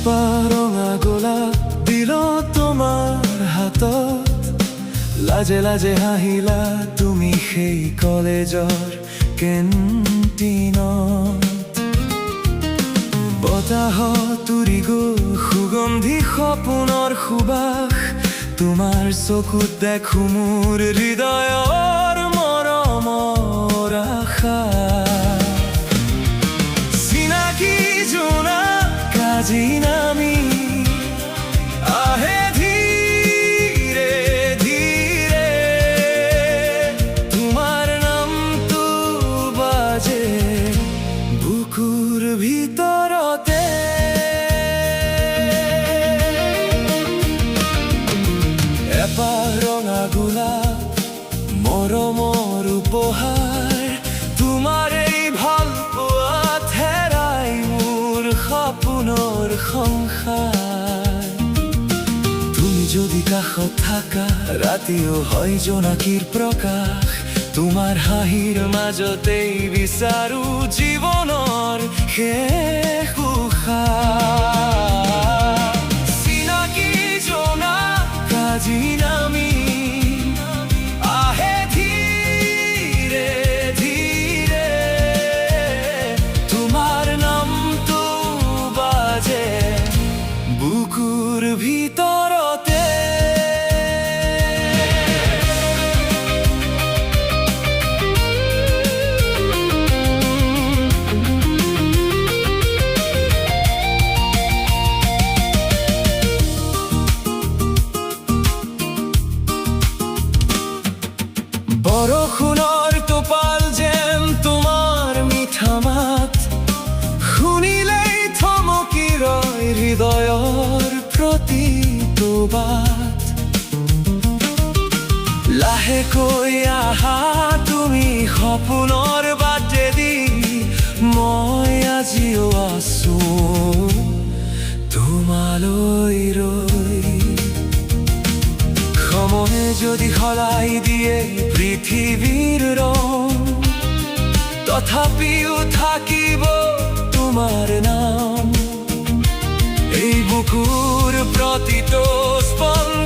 এপাৰ ৰঙা গোলাপ দিল তোমাৰ হাতত, লাজে লাজে হাঁহিলা তুমি সেই কলেজৰ কেণ্টিনত। বতাহত উৰি গ'ল সুগন্ধি সপোনৰ সুবাস, তোমাৰ চকুত দেখো মোৰ হৃদয়ৰ মৰমৰ আশা। চিনাকি জোনা কাজি নামি আহে ধীৰে ধীৰে, তোমাৰ নামটো বাজে বুকুৰ ভিতৰতে। এপাৰ ৰঙা গোলাপ মৰমৰ উপহাৰ, তোমাৰ এই ভাল পোৱাত হেৰাই মোৰ সপোনৰ সংসাৰ। তুমি যদি কাষত থাকা ৰাতিও হয় জোনাকীৰ প্ৰকাশ, তোমাৰ হাঁহিৰ মাজতেই বিচাৰো জীৱনৰ শেষ উশাহ। চিনাকি জোনা কাজি নামি আহে ধীৰে ধীৰে, তোমাৰ নামটো বাজে বুকুৰ ভিতৰতে। বৰষুণৰ টোপাল যেন তোমাৰ মিঠা মাত, শুনিলেই থমকি ৰয় হৃদয়ৰ প্ৰতিটো বাট। লাহেকৈ আহা তুমি সপোনৰ বাটেদি, মই আজিও আছো তোমালৈ ৰৈ। সময়ে যদি সলাই দিয়ে পৃথিৱীৰ ৰং, তথাপিও থাকিব তোমাৰ নাম। এই বুকুৰ প্ৰতিটো স্পন্দন